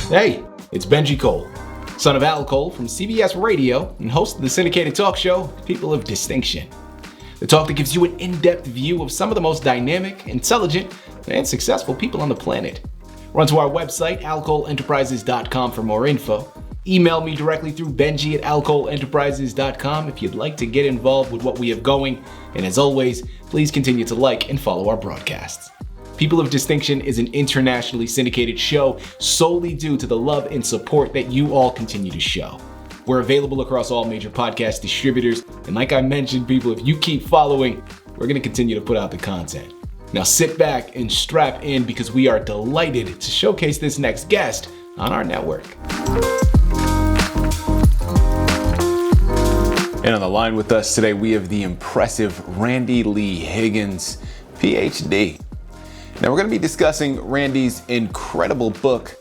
Hey, it's Benji Cole, son of Al Cole from CBS Radio and host of the syndicated talk show, People of Distinction. The talk that gives you an in-depth view of some of the most dynamic, intelligent, and successful people on the planet. Run to our website, alcoleenterprises.com for more info. Email me directly through benji@alcoleenterprises.com if you'd like to get involved with what we have going. And as always, please continue to like and follow our broadcasts. People of Distinction is an internationally syndicated show solely due to the love and support that you all continue to show. We're available across all major podcast distributors, and like I mentioned, people, if you keep following, we're going to continue to put out the content. Now sit back and strap in because we are delighted to showcase this next guest on our network. And on the line with us today, we have the impressive Randy Lee Higgins, PhD. Now we're going to be discussing Randy's incredible book,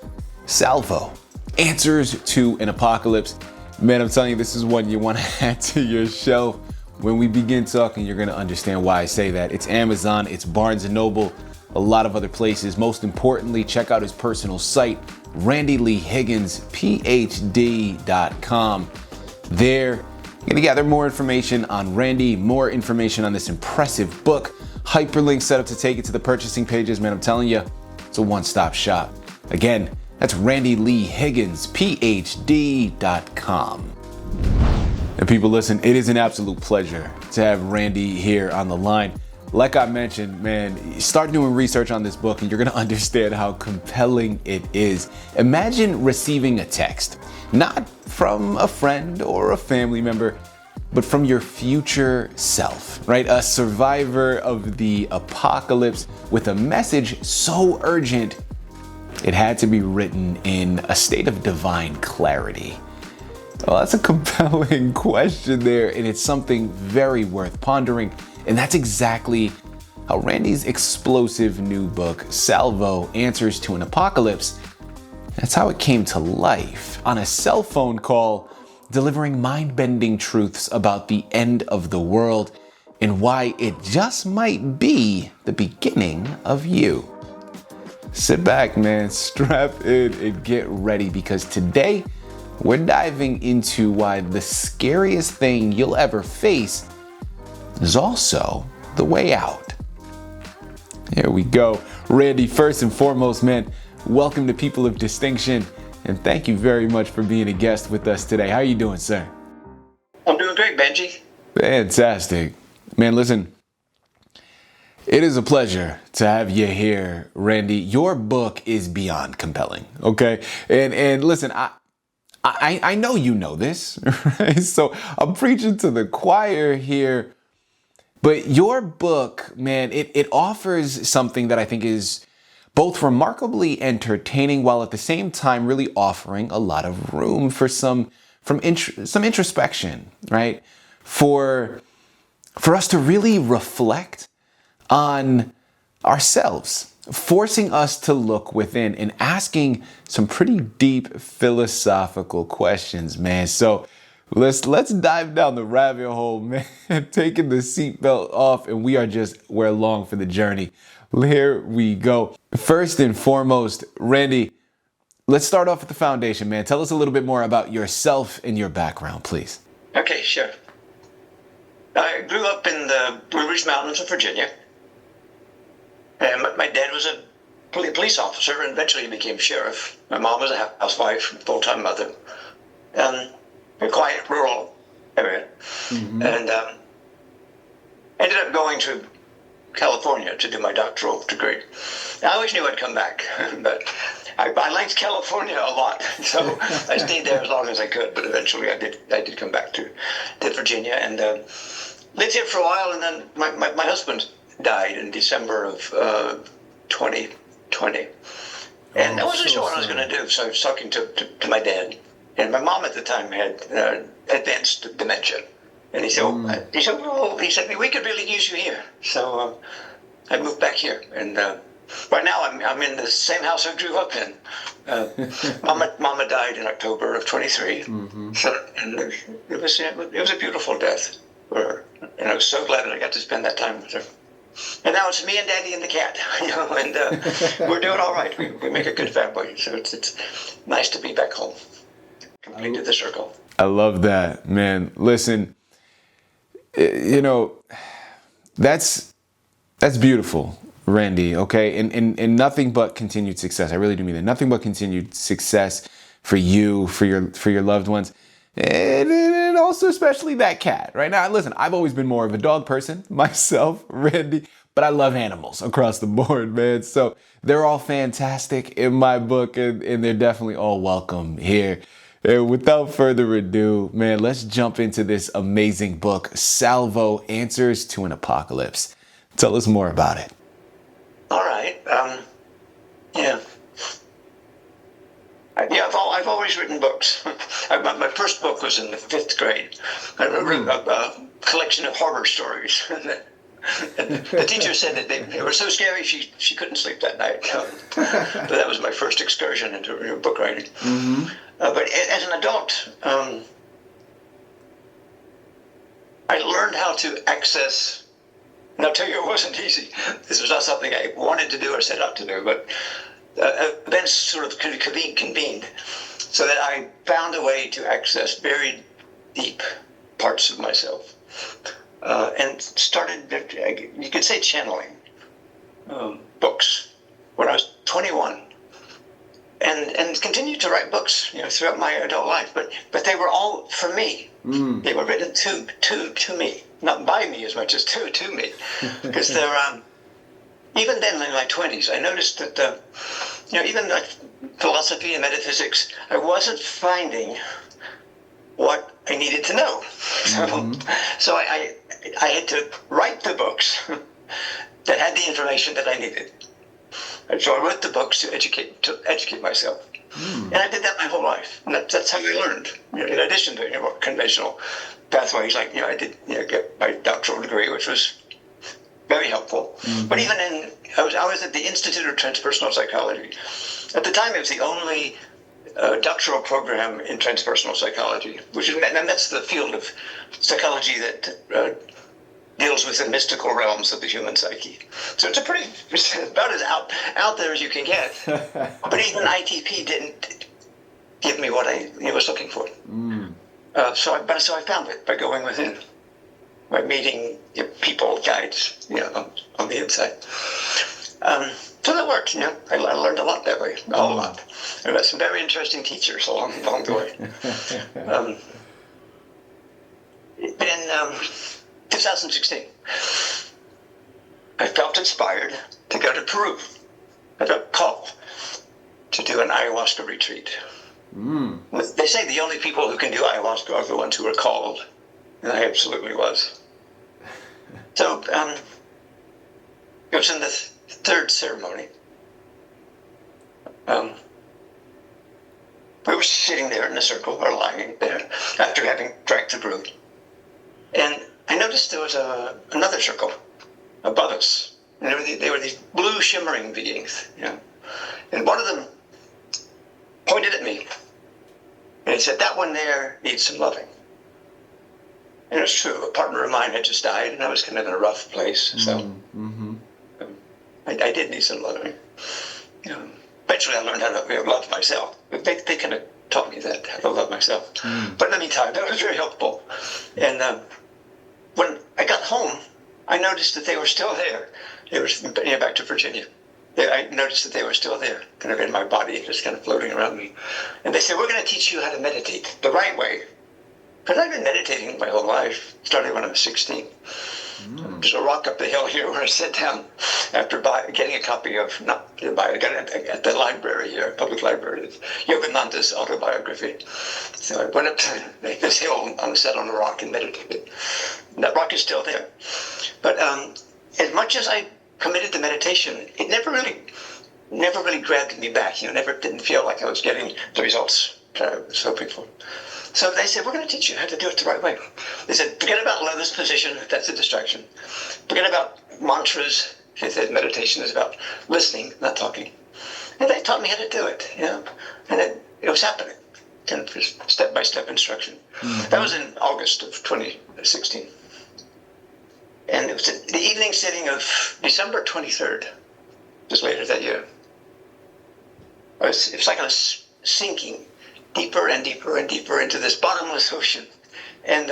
Salvo, Answers to an Apocalypse. Man, I'm telling you, this is one you want to add to your shelf. When we begin talking, you're going to understand why I say that. It's Amazon, it's Barnes & Noble, a lot of other places. Most importantly, check out his personal site, Randy Lee Higgins, PhD.com. There, you're going to gather more information on Randy, more information on this impressive book. Hyperlink set up to take you to the purchasing pages. Man, I'm telling you, it's a one-stop shop. Again, that's Randy Lee Higgins, PhD.com. And people, listen, it is an absolute pleasure to have Randy here on the line. Like I mentioned, man, start doing research on this book and you're going to understand how compelling it is. Imagine receiving a text, not from a friend or a family member, but from your future self, right? A survivor of the apocalypse with a message so urgent, it had to be written in a state of divine clarity. Well, that's a compelling question there, and it's something very worth pondering. And that's exactly how Randy's explosive new book, Salvo, Answers to an Apocalypse, that's how it came to life on a cell phone call, delivering mind-bending truths about the end of the world and why it just might be the beginning of you. Sit back, man, strap in and get ready because today we're diving into why the scariest thing you'll ever face is also the way out. Here we go. Randy, first and foremost, man, welcome to People of Distinction. And thank you very much for being a guest with us today. How are you doing, sir? I'm doing great, Benji. Fantastic. Man, listen, it is a pleasure to have you here, Randy. Your book is beyond compelling, okay? And listen, I know you know this, right? So I'm preaching to the choir here. But your book, man, it offers something that I think is both remarkably entertaining while at the same time really offering a lot of room for some introspection, right? For us to really reflect on ourselves, forcing us to look within and asking some pretty deep philosophical questions, man. So let's dive down the rabbit hole, man. Taking the seatbelt off, and we're along for the journey. Here we go. First and foremost, Randy, let's start off with the foundation, man. Tell us a little bit more about yourself and your background, please. Okay, sure. I grew up in the Blue Ridge Mountains of Virginia. And my dad was a police officer and eventually became sheriff. My mom was a housewife, full-time mother. A quiet, rural area. Mm-hmm. And ended up going to California to do my doctoral degree. I always knew I'd come back, but I liked California a lot, so I stayed there as long as I could. But eventually, I did come back to Virginia and lived here for a while. And then my husband died in December of 2020, and I wasn't sure what I was going to do. So I was talking to my dad, and my mom at the time had advanced dementia. And he said, he said, we could really use you here. So I moved back here, and right now I'm in the same house I grew up in. Mama died in October of 23. Mm-hmm. So, and it was a beautiful death for her, and I was so glad that I got to spend that time with her. And now it's me and Daddy and the cat, and we're doing all right. We make a good family, so it's nice to be back home, completed the circle. I love that, man. Listen, that's beautiful, Randy. Okay, and nothing but continued success. I really do mean that. Nothing but continued success for you, for your loved ones. And also especially that cat, right? Now, listen, I've always been more of a dog person myself, Randy, but I love animals across the board, man. So they're all fantastic in my book, and they're definitely all welcome here. And without further ado, man, let's jump into this amazing book, Salvo, Answers to an Apocalypse. Tell us more about it. All right. Yeah. I've always written books. My first book was in the 5th grade. I wrote a collection of horror stories. And the teacher said that they were so scary she couldn't sleep that night. But that was my first excursion into book writing. Mm-hmm. But as an adult, I learned how to access. And I'll tell you, it wasn't easy. This was not something I wanted to do or set out to do, but events sort of convened so that I found a way to access very deep parts of myself, and started, you could say, channeling books when I was 21, and continued to write books, throughout my adult life. But they were all for me. They were written to me, not by me as much as to me, because they're. Even then, in my 20s, I noticed that, even like philosophy and metaphysics, I wasn't finding what I needed to know. So I had to write the books that had the information that I needed. And so I wrote the books to educate myself. And I did that my whole life. And that's how I learned. In addition to conventional pathways, like I did get my doctoral degree, which was very helpful. But even I was at the Institute of Transpersonal Psychology. At the time, it was the only doctoral program in transpersonal psychology, and that's the field of psychology that deals with the mystical realms of the human psyche. So it's about as out there as you can get. But even ITP didn't give me what I was looking for. So I found it by going within. By meeting people, guides, on the inside. So that worked. I learned a lot that way, a whole lot. I met some very interesting teachers along the way. In 2016, I felt inspired to go to Peru. I got a call to do an ayahuasca retreat. They say the only people who can do ayahuasca are the ones who are called. And I absolutely was. So it was in the third ceremony. We were sitting there in a circle, or lying there, after having drank the brew. And I noticed there was another circle above us. And they were these blue shimmering beings. And one of them pointed at me. And he said, "That one there needs some loving." And it's true. A partner of mine had just died, and I was kind of in a rough place. So I did need some loving. Eventually, I learned how to love myself. But they kind of taught me that, how to love myself. But in the meantime, that was very helpful. And when I got home, I noticed that they were still there. They were back to Virginia. I noticed that they were still there, kind of in my body, just kind of floating around me. And they said, "We're going to teach you how to meditate the right way." Because I've been meditating my whole life, starting when I was 16. There's a rock up the hill here where I sat down after getting a copy of, I got it at the library here, public library, Yogananda's autobiography. So I went up to this hill and sat on a rock and meditated. And that rock is still there. But as much as I committed to meditation, it never really grabbed me back. Didn't feel like I was getting the results that I was hoping for. So they said, "We're going to teach you how to do it the right way." They said, "Forget about lotus position, that's a distraction. Forget about mantras." They said, "Meditation is about listening, not talking." And they taught me how to do it, And it was happening, kind of just step-by-step instruction. That was in August of 2016. And it was the evening sitting of December 23rd, just later that year. It was like I was sinking deeper and deeper and deeper into this bottomless ocean. And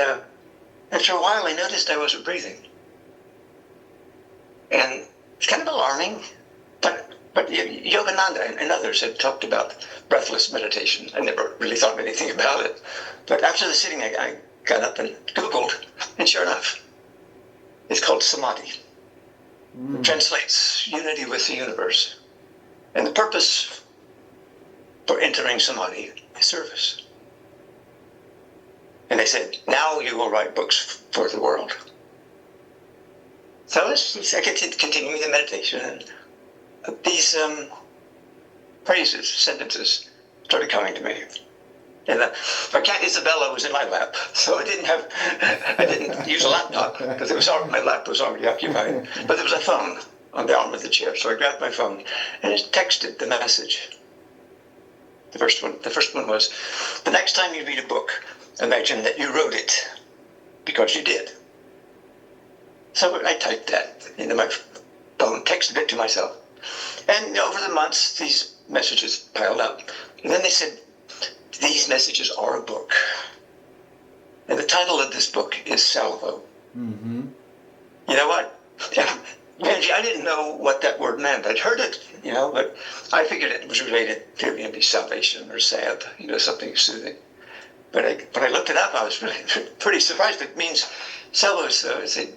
after a while, I noticed I wasn't breathing. And it's kind of alarming, but Yogananda and others had talked about breathless meditation. I never really thought anything about it. But after the sitting, I got up and Googled, and sure enough, it's called samadhi. It translates unity with the universe. And the purpose for entering samadhi is service. And they said, now you will write books for the world. So I continued the meditation, and these phrases, sentences started coming to me. And my cat Isabella was in my lap, so I didn't use a laptop because my lap was already occupied. But there was a phone on the arm of the chair, so I grabbed my phone and it texted the message. The first one was, the next time you read a book, imagine that you wrote it, because you did. So I typed that into my phone, texted it to myself. And over the months, these messages piled up. And then they said, these messages are a book. And the title of this book is Salvo. Mm-hmm. You know what? Benji, I didn't know what that word meant. I'd heard it, but I figured it was related to maybe salvation or salve, something soothing. But when I looked it up, I was really pretty surprised. It means salvo is a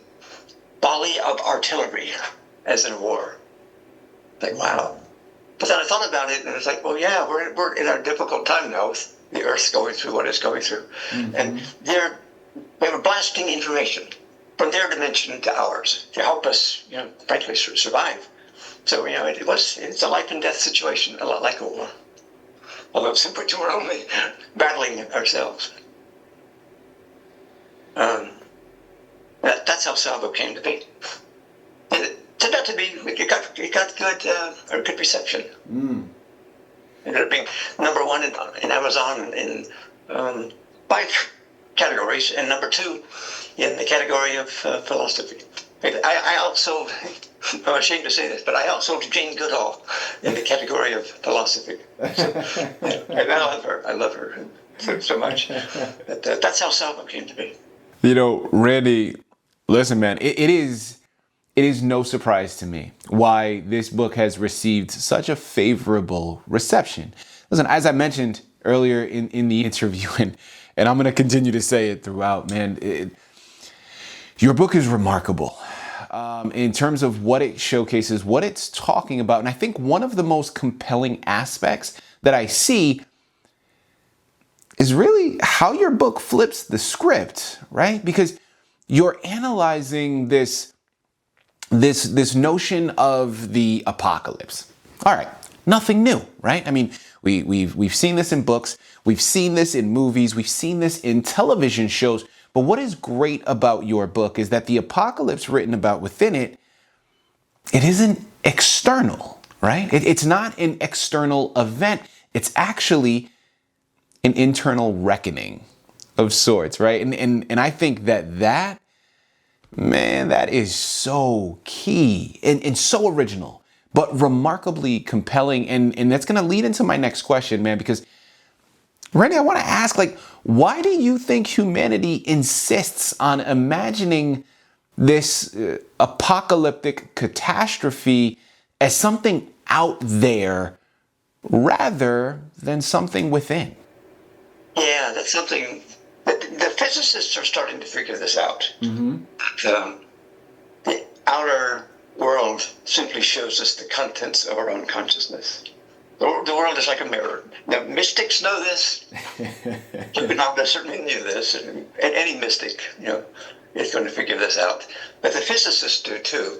volley of artillery, as in war. Like, wow. But then I thought about it, and it's like, well, yeah, we're in a difficult time now with the Earth going through what it's going through. Mm-hmm. And they were blasting information from their dimension to ours to help us, frankly, survive. So, it's a life and death situation, a lot like a war. Although simply we're only battling ourselves. That's how Salvo came to be. And it turned out to be, it got good reception. Mm. It ended up being number one in Amazon in 5 categories, and number 2 in the category of philosophy. I outsold, I'm ashamed to say this, but I outsold Jane Goodall in the category of philosophy. And I love her so much. That's how Salvo came to be. Randy, listen, man, it is no surprise to me why this book has received such a favorable reception. Listen, as I mentioned earlier in the interview, and I'm going to continue to say it throughout, man, your book is remarkable in terms of what it showcases, what it's talking about. And I think one of the most compelling aspects that I see is really how your book flips the script, right? Because you're analyzing this notion of the apocalypse. All right, nothing new, right? I mean, we've seen this in books, we've seen this in movies, we've seen this in television shows. But what is great about your book is that the apocalypse written about within it isn't external, right? It's not an external event. It's actually an internal reckoning of sorts, right? And I think that is so key and so original, but remarkably compelling. And that's going to lead into my next question, man, because Randy, I want to ask, why do you think humanity insists on imagining this apocalyptic catastrophe as something out there rather than something within? Yeah, that's something that the physicists are starting to figure this out. Mm-hmm. The outer world simply shows us the contents of our own consciousness. The world is like a mirror. Now, mystics know this. Yogananda certainly knew this, and any mystic, is going to figure this out. But the physicists do too.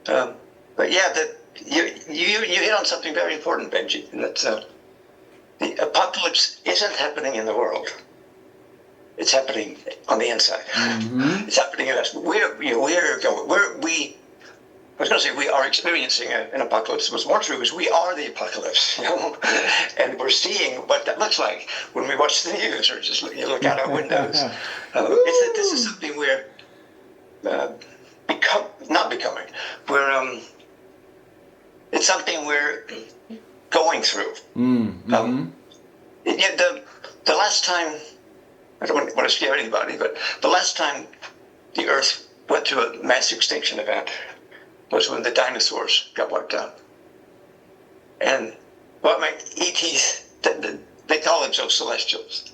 But yeah, you hit on something very important, Benji, and that's the apocalypse isn't happening in the world. It's happening on the inside. Mm-hmm. It's happening in us. I was going to say we are experiencing an apocalypse. What's more true is we are the apocalypse, and we're seeing what that looks like when we watch the news or just look out our windows. This is something where not becoming. It's something we're going through. The last time, I don't want to scare anybody, but the last time the Earth went through a mass extinction event was when the dinosaurs got wiped out. And what my ETs, they call themselves celestials.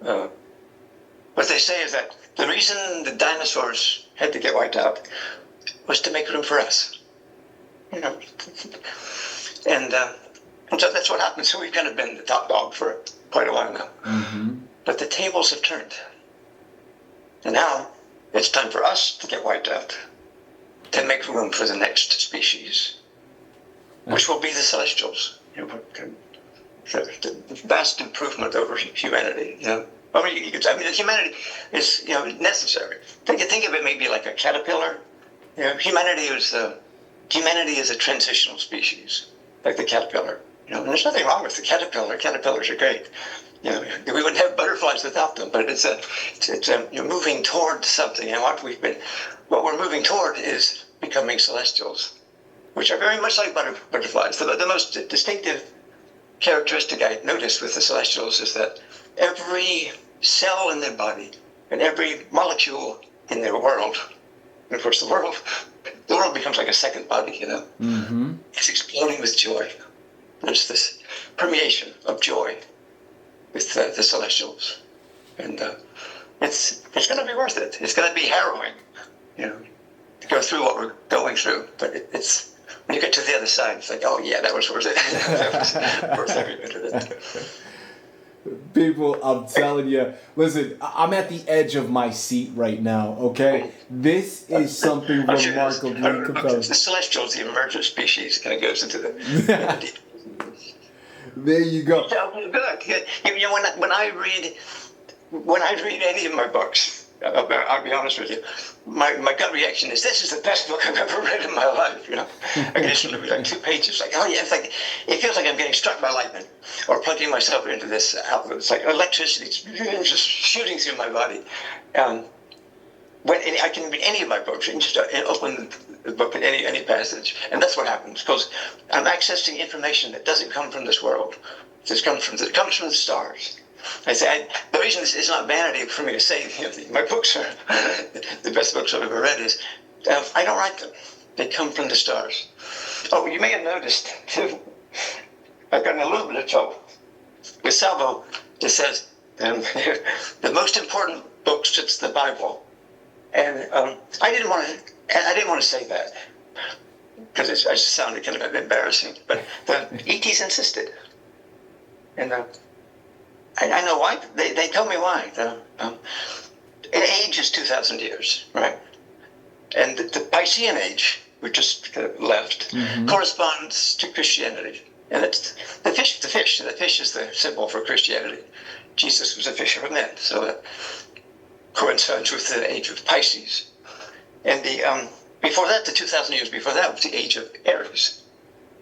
What they say is that the reason the dinosaurs had to get wiped out was to make room for us. And so that's what happened. So we've kind of been the top dog for quite a while now. But the tables have turned. And now it's time for us to get wiped out, to make room for the next species, which will be the celestials. The vast improvement over humanity. Humanity is necessary. Think of it maybe like a caterpillar. Humanity is a transitional species, like the caterpillar. And there's nothing wrong with the caterpillar. Caterpillars are great. We wouldn't have butterflies without them. But it's moving toward something. And what we're moving toward is becoming celestials, which are very much like butterflies. The most distinctive characteristic I noticed with the celestials is that every cell in their body and every molecule in their world, and of course the world becomes like a second body, It's exploding with joy. There's this permeation of joy with the celestials. And it's going to be worth it. It's going to be harrowing, to go through what we're going through. But it's when you get to the other side, it's like, oh yeah, that was worth it. That was worth every bit of it. People, I'm telling you, listen, I'm at the edge of my seat right now, okay? This is something remarkably compelling. The celestials, the emergent species, kind of goes into the... There you go. Good. When I read any of my books, I'll be honest with you, my gut reaction is, this is the best book I've ever read in my life. I can just read like 2 pages, like, oh yeah, it feels like I'm getting struck by lightning, or plugging myself into this outlet. It's like electricity just shooting through my body. When I can read any of my books and just open the book at any passage, and that's what happens, because I'm accessing information that doesn't come from this world. It comes from the stars. I say, the reason this is not vanity for me to say my books are the best books I've ever read is I don't write them. They come from the stars. Oh, you may have noticed, too, I've gotten a little bit of trouble. With Salvo, it says the most important book since the Bible. And I didn't want to say that because it just sounded kind of embarrassing. But the ETs insisted, and I know why. They tell me why. An age is 2,000 years, right? And the Piscean age, we just left, corresponds to Christianity. And it's the fish. The fish is the symbol for Christianity. Jesus was a fisher of men, so that coincides with the age of Pisces. And before that, the 2,000 years before that, was the age of Aries.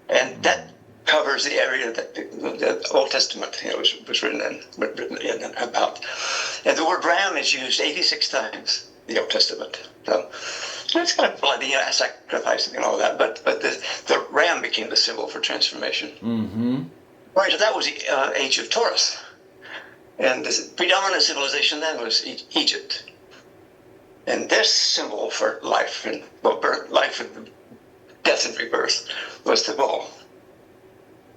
And that covers the area that the Old Testament was written about. And the word ram is used 86 times in the Old Testament. So it's kind of bloody, sacrificing and all that, but the ram became the symbol for transformation. Right, so that was the age of Taurus. And the predominant civilization then was Egypt. And this symbol for life and life and death and rebirth was the bull.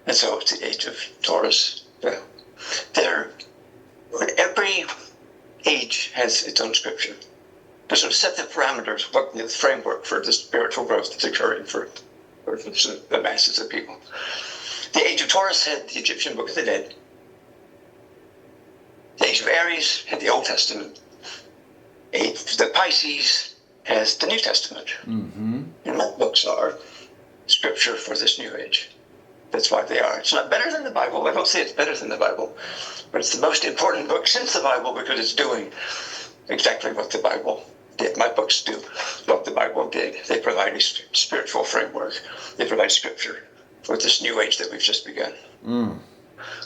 And so it's the age of Taurus. Every age has its own scripture. To sort of set the parameters, the framework for the spiritual growth that's occurring for the masses of people. The age of Taurus had the Egyptian Book of the Dead. The age of Aries had the Old Testament. The Pisces has the New Testament. And my books are scripture for this new age. That's why they are. It's not better than the Bible. I don't say it's better than the Bible, but it's the most important book since the Bible because it's doing exactly what the Bible did. My books do what the Bible did. They provide a spiritual framework. They provide scripture for this new age that we've just begun.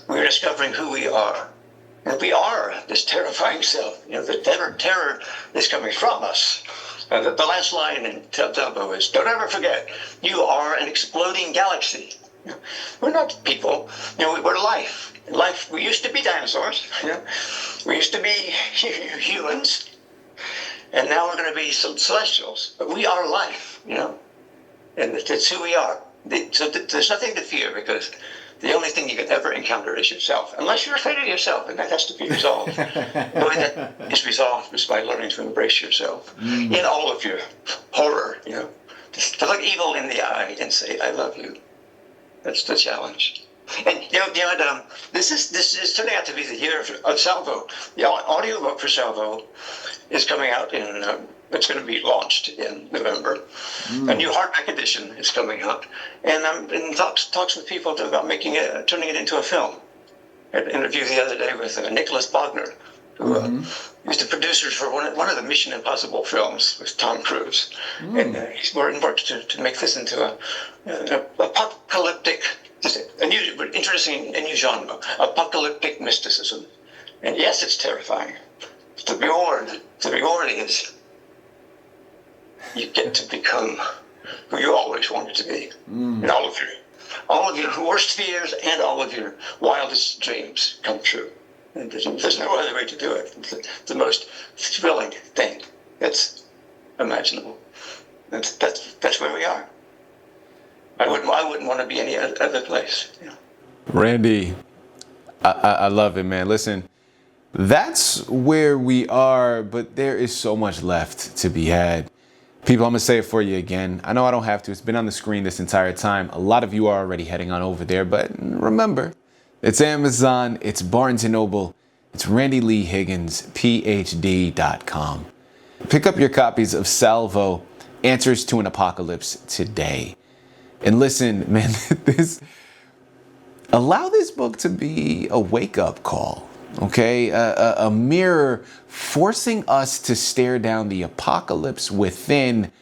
We're discovering who we are. And we are this terrifying self. The terror is coming from us. The last line in Salvo is, don't ever forget, you are an exploding galaxy. We're not people, we're life. Life, we used to be dinosaurs, we used to be humans, and now we're going to be some celestials. But we are life, and it's who we are. So there's nothing to fear, because the only thing you can ever encounter is yourself, unless you're afraid of yourself, and that has to be resolved. The way that is resolved is by learning to embrace yourself in all of your horror, just to look evil in the eye and say, I love you. That's the challenge. And this is turning out to be the year of Salvo. The audiobook for Salvo is coming out it's going to be launched in November. A new hardback edition is coming out, and I'm in talks with people about turning it into a film. I had an interview the other day with Nicholas Bogner, who was the producers for one of the Mission Impossible films with Tom Cruise, and he's worked to make this into a apocalyptic, a new genre, apocalyptic mysticism. And yes, it's terrifying. The reward is you get to become who you always wanted to be, and all of your worst fears and all of your wildest dreams come true. And there's no other way to do it. It's the most thrilling thing that's imaginable. That's where we are. I wouldn't want to be any other place. Randy, I love it, man. Listen, that's where we are, but there is so much left to be had. People, I'm going to say it for you again. I know I don't have to. It's been on the screen this entire time. A lot of you are already heading on over there, but remember, it's Amazon, it's Barnes & Noble, it's Randy Lee Higgins, PhD.com. Pick up your copies of Salvo, Answers to an Apocalypse today. And listen, man, allow this book to be a wake-up call, okay? A mirror forcing us to stare down the apocalypse within,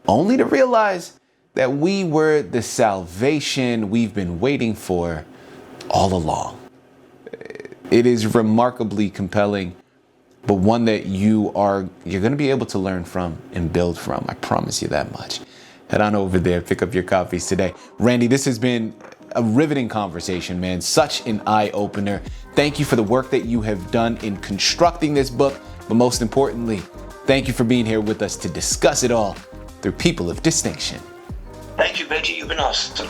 only to realize that we were the salvation we've been waiting for all along. It is remarkably compelling, but one that you're going to be able to learn from and build from. I promise you that much. Head on over there, pick up your copies today. Randy, this has been a riveting conversation, man. Such an eye-opener. Thank you for the work that you have done in constructing this book, but most importantly, thank you for being here with us to discuss it all through people of distinction. Thank you, Benji. You've been awesome.